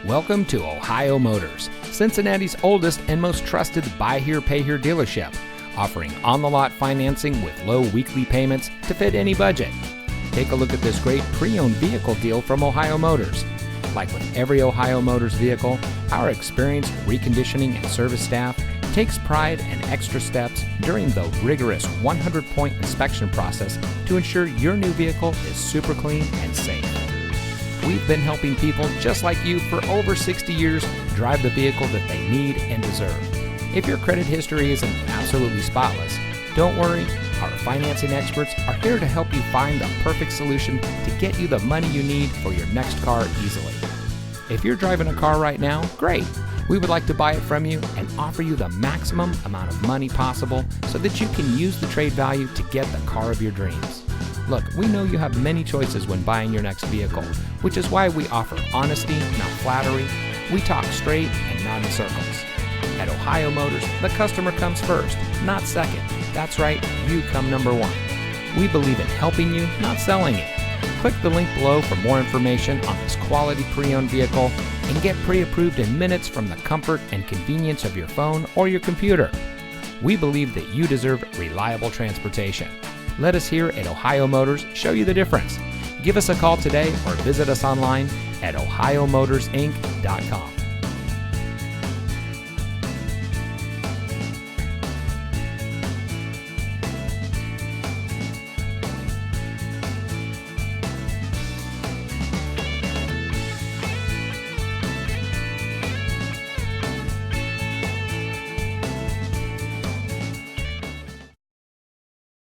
Welcome to Ohio Motors, Cincinnati's oldest and most trusted buy here, pay here dealership, offering on-the-lot financing with low weekly payments to fit any budget. Take a look at this great pre-owned vehicle deal from Ohio Motors. Like with every Ohio Motors vehicle, our experienced reconditioning and service staff takes pride and extra steps during the rigorous 100-point inspection process to ensure your new vehicle is super clean and safe. We've been helping people just like you for over 60 years drive the vehicle that they need and deserve. If your credit history isn't absolutely spotless, don't worry. Our financing experts are here to help you find the perfect solution to get you the money you need for your next car easily. If you're driving a car right now, great. We would like to buy it from you and offer you the maximum amount of money possible so that you can use the trade value to get the car of your dreams. Look, we know you have many choices when buying your next vehicle, which is why we offer honesty, not flattery. We talk straight and not in circles. At Ohio Motors, the customer comes first, not second. That's right, you come number one. We believe in helping you, not selling it. Click the link below for more information on this quality pre-owned vehicle and get pre-approved in minutes from the comfort and convenience of your phone or your computer. We believe that you deserve reliable transportation. Let us here at Ohio Motors show you the difference. Give us a call today or visit us online at ohiomotorsinc.com.